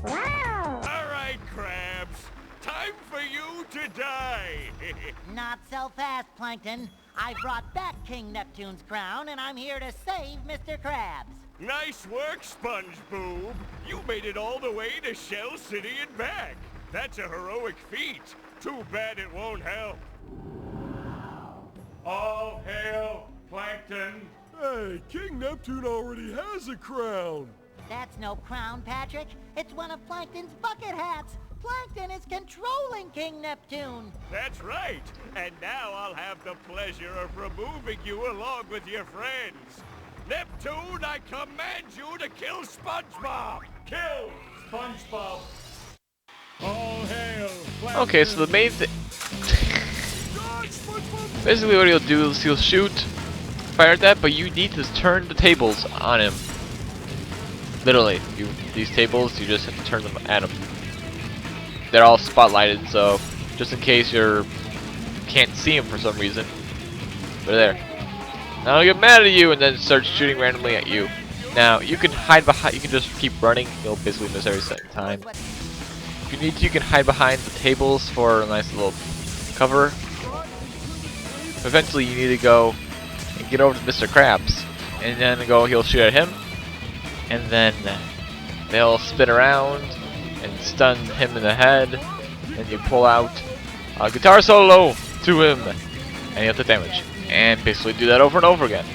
Alright, crabs. Time for you to die. Not so fast, Plankton. I brought back King Neptune's crown, and I'm here to save Mr. Krabs. Nice work, Spongebob. You made it all the way to Shell City and back. That's a heroic feat. Too bad it won't help. All hail, Plankton. Hey, King Neptune already has a crown. That's no crown, Patrick. It's one of Plankton's bucket hats. Plankton is controlling King Neptune. That's right. And now I'll have the pleasure of removing you along with your friends. Neptune, I command you to kill SpongeBob. Kill SpongeBob. All hail, Plankton. Okay, so the main thing. Basically, what he'll do is he'll shoot, fire at that, but you need to turn the tables on him. Literally, these tables, you just have to turn them at him. They're all spotlighted, so just in case you can't see him for some reason, they're there. Now he'll get mad at you and then start shooting randomly at you. Now you can hide behind. You can just keep running. You'll basically miss every second time. If you need to, you can hide behind the tables for a nice little cover. Eventually, you need to go and get over to Mr. Krabs, and then he'll shoot at him, and then they'll spin around and stun him in the head, and you pull out a guitar solo to him, and you have the damage, and basically do that over and over again.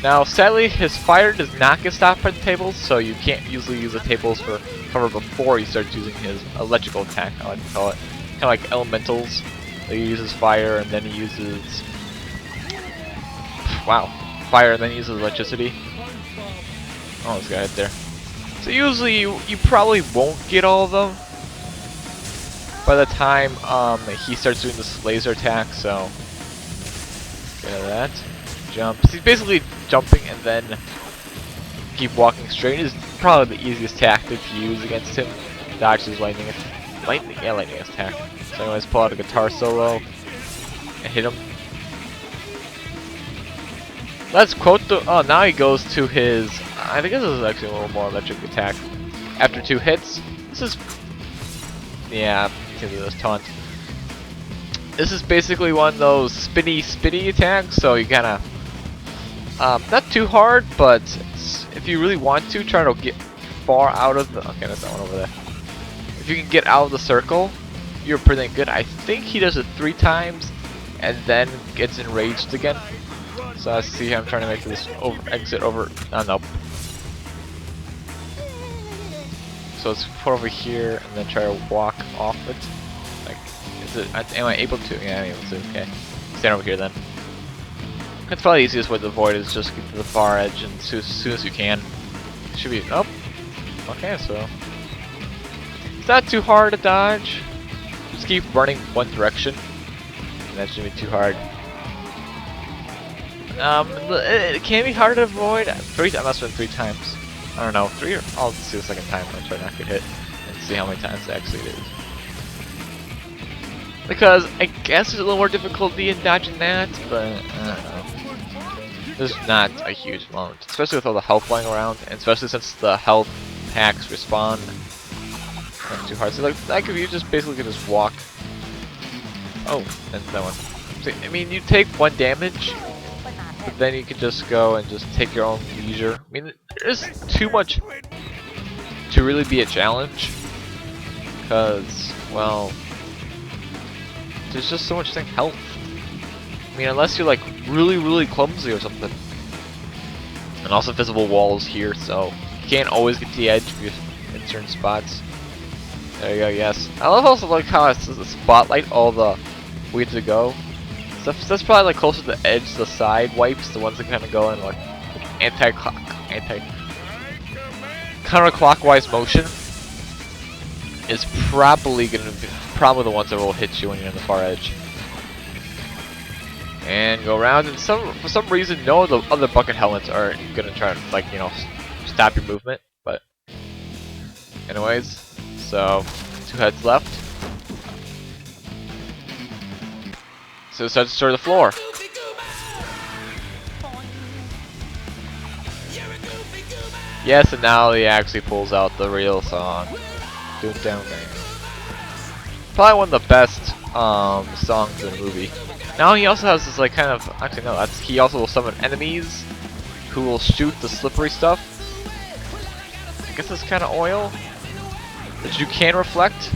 Now, sadly, his fire does not get stopped by the tables, so you can't usually use the tables for cover before he starts using his electrical attack, I like to call it. Kind of like elementals. He uses fire, and then he uses... Wow. Fire, and then he uses electricity. Oh, this guy right there. So usually, you probably won't get all of them by the time he starts doing this laser attack, so... Get out of that. Jump. So he's basically jumping and then keep walking straight is probably the easiest tactic to use against him. Dodge his lightning attack. So anyways, pull out a guitar solo and hit him. Let's quote the... Oh, now he goes to his... I think this is actually a little more electric attack. After 2 hits, this is... Yeah, you can do this taunt. This is basically one of those spitty attacks, so you kinda... not too hard, but if you really want to, try to get far out of the... Okay, that's that one over there. If you can get out of the circle, you're pretty good. I think he does it 3 times, and then gets enraged again. So I see him trying to make this exit over... Oh, nope. So let's put over here, and then try to walk off it. Like, am I able to? Yeah, I'm able to. Okay. Stand over here then. That's probably the easiest way to avoid is just get to the far edge and as soon as you can. Should be... Oh! Okay, so... It's not too hard to dodge. Just keep running one direction. And that shouldn't be too hard. It can be hard to avoid. I must have been 3 times. I don't know, 3 or... I'll see the second time. I'll try not to get hit. And see how many times actually it is. Because I guess there's a little more difficulty in dodging that, but I don't know. There's not a huge amount, especially with all the health flying around, and especially since the health packs respawn. Not too hard. So like if you just basically can just walk. Oh, and that one. So, I mean, you take 1 damage, but then you can just go and just take your own leisure. I mean, there's too much to really be a challenge, because, well, there's just so much health. I mean, unless you're like really clumsy or something. And also visible walls here, so you can't always get to the edge if you're in certain spots. There you go, yes. I love also like how it's the spotlight all the way to go. So that's probably like closer to the edge, the side wipes, the ones that kind of go in like counterclockwise motion is probably gonna be the ones that will hit you when you're in the far edge. And go around, and for some reason, no of the other bucket helmets are gonna try to, like, you know, stop your movement. But, anyways, so 2 heads left. So it starts to stir the floor. Yes, and now he actually pulls out the real song. Do it down there. Probably one of the best songs in the movie. Now he also has this like kind of actually no, that's he also will summon enemies who will shoot the slippery stuff. I guess it's kind of oil that you can reflect,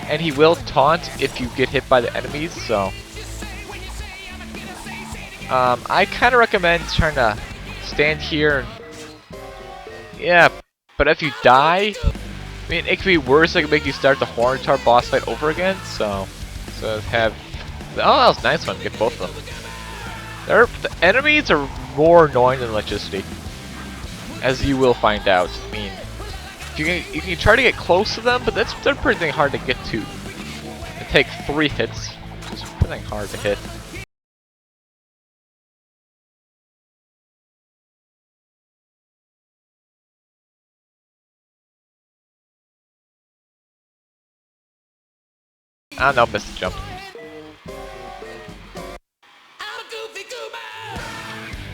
and he will taunt if you get hit by the enemies. So I kind of recommend trying to stand here. Yeah, but if you die, I mean, it could be worse. It could make you start the Hornitar boss fight over again. So have. Oh, that was a nice one. Get both of them. The enemies are more annoying than electricity, as you will find out. I mean, you can try to get close to them, but they're pretty hard to get to. They take 3 hits, which is pretty hard to hit. I don't know, missed the jump.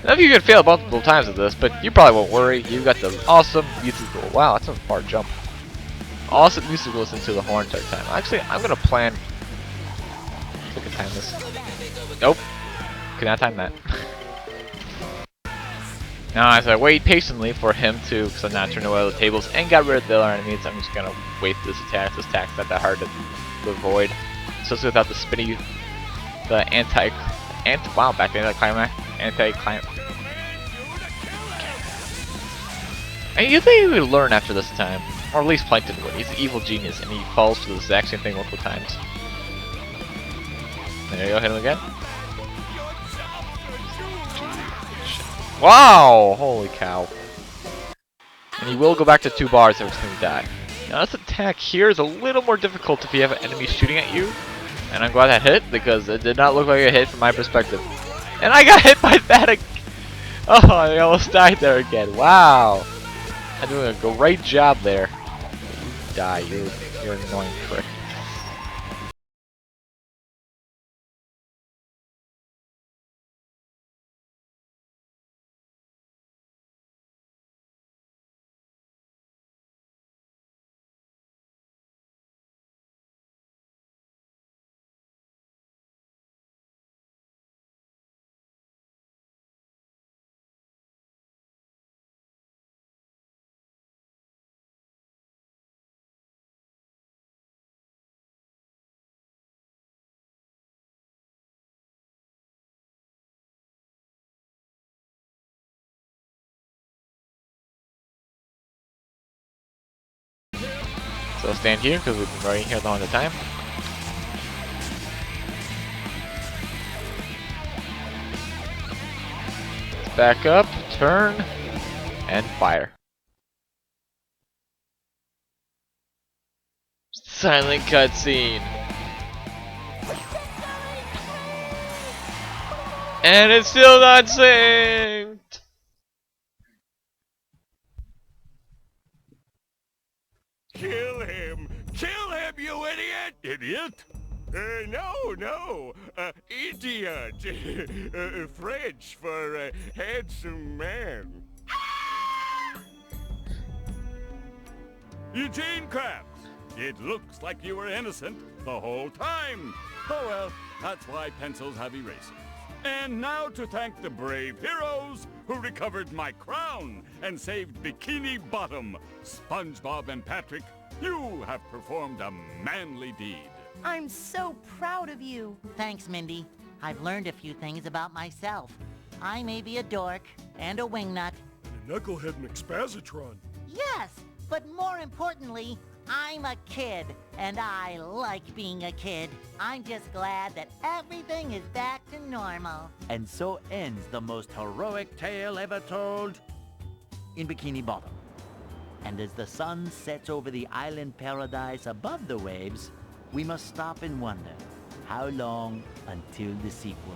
Now you can fail multiple times with this, but you probably won't worry. You got the awesome musical. Wow, that's a far jump. Awesome musicals into the horn type time. Actually, I'm gonna plan. I can time this. Nope, cannot time that. Now, as I wait patiently for him to, because I'm not turning away the tables and got rid of the other enemies, I'm just gonna wait this attack. This attack's not that hard to avoid, especially without the spinny, the wow, back to anti-climax, anti-climb. And you think he would learn after this time, or at least Plankton would. He's an evil genius, and he falls for the exact same thing multiple times. There you go, hit him again. Wow! Holy cow. And he will go back to 2 bars every time you die. Now this attack here is a little more difficult if you have an enemy shooting at you. And I'm glad that hit, because it did not look like a hit from my perspective. And I got hit by that again! Oh, I almost died there again. Wow! I'm doing a great job there. You die, you're an annoying prick. So I'll stand here because we've been right here the whole time. Back up, turn, and fire. Silent cutscene. And it's still not synced! Kill him! Kill him, you idiot! Idiot? No. Idiot. French for handsome man. Eugene Krabs, it looks like you were innocent the whole time. Oh well, that's why pencils have erasers. And now to thank the brave heroes who recovered my crown and saved Bikini Bottom, SpongeBob and Patrick, you have performed a manly deed. I'm so proud of you. Thanks, Mindy. I've learned a few things about myself. I may be a dork and a wingnut. And a knucklehead McSpazitron. Yes, but more importantly, I'm a kid, and I like being a kid. I'm just glad that everything is back to normal. And so ends the most heroic tale ever told in Bikini Bottom. And as the sun sets over the island paradise above the waves, we must stop and wonder, how long until the sequel?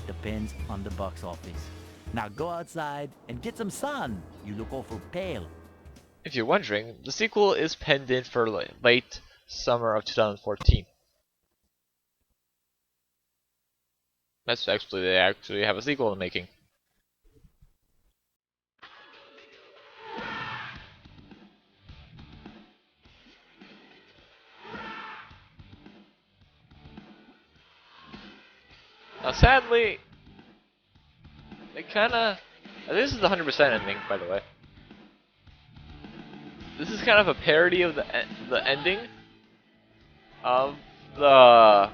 Depends on the box office. Now go outside and get some sun. You look awful pale. If you're wondering, the sequel is penned in for late summer of 2014. That's actually, they actually have a sequel in the making. Now, sadly, they kinda... This is the 100% ending, by the way. This is kind of a parody of the ending of the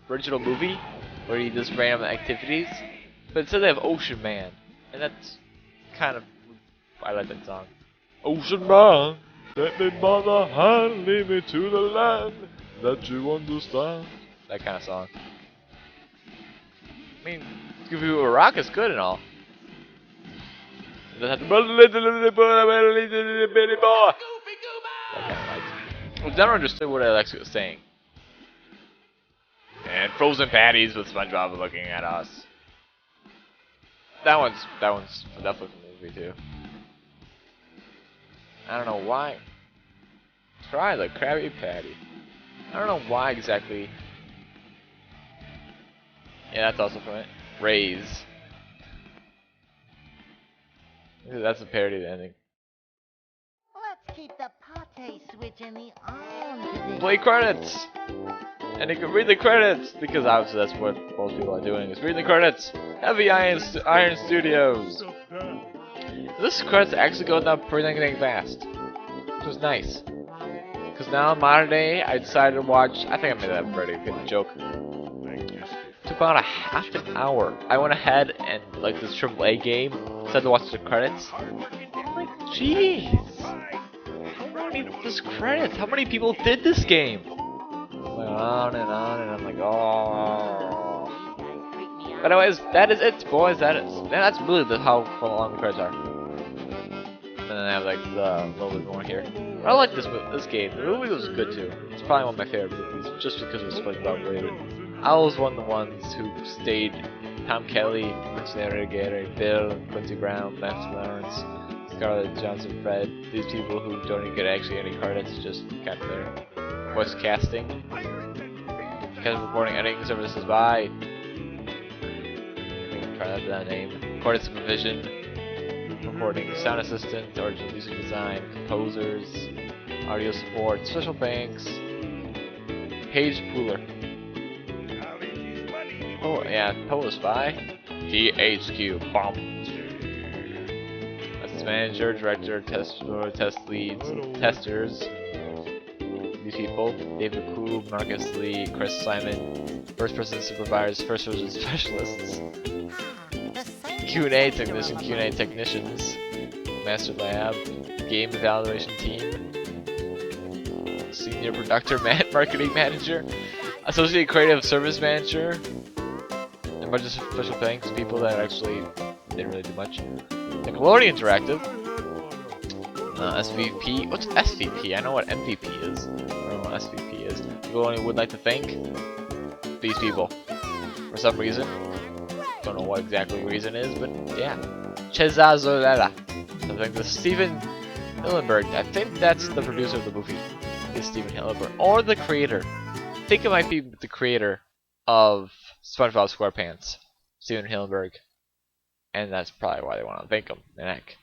original movie, where he does random activities. But instead they have Ocean Man, and that's kind of... I like that song. Ocean Man, let me by the hand, lead me to the land that you understand. That kind of song. I mean, Give You a Rock is good and all. It doesn't have to... That kind of like. I've never understood what Alexa was saying. And frozen patties with SpongeBob looking at us. That one's definitely from the movie too. I don't know why. Try the Krabby Patty. I don't know why exactly. Yeah, that's also from it. Raise. That's a parody of the ending. Let's keep the pate switch in the on position. Play credits! And you can read the credits! Because obviously that's what most people are doing, is reading the credits! Heavy Iron Studios! This credits actually go down pretty dang fast. Which was nice. Because now in modern day, I decided to watch, I think I made that pretty good joke. Took about a half an hour. I went ahead and, like this AAA game, decided to watch the credits. I'm like, jeez! How many this credits? How many people did this game? Went on, and I'm like, oh. But anyways, that is it, boys. That's really how long the credits are. And then I have like a little bit more here. I like this game. The movie was good too. It's probably one of my favorite movies, just because it was SpongeBob related. I was one of the ones who stayed. Tom Kelly, Prince Navigator, Bill, Quincy Brown, Max Lawrence, Scarlett Johansson, Fred. These people who don't even get actually any credits, just got their voice casting. Because recording editing services by. Try that name. Recording supervision. Recording sound assistant, original music design, composers, audio support, special thanks. Paige Pooler. Oh yeah, published by THQ. Bomb. That's manager, director, test leads, testers. These people: David Koo, Marcus Lee, Chris Simon, first person supervisors, first person specialists, Q&A technician, Q&A technicians, master lab, game evaluation team, senior producer, marketing manager, associate creative service manager. A bunch of special thanks, people that actually didn't really do much. Nickelodeon Interactive. SVP. What's SVP? I know what MVP is. I don't know what SVP is. Nickelodeon would like to thank these people. For some reason. Don't know what exactly the reason is, but yeah. Chezazolella. I think the Steven Hillenberg. I think that's the producer of the movie. Is Steven Hillenberg. Or the creator. I think it might be the creator of Spongebob Squarepants, Steven Hillenberg, and that's probably why they want to thank him. And heck,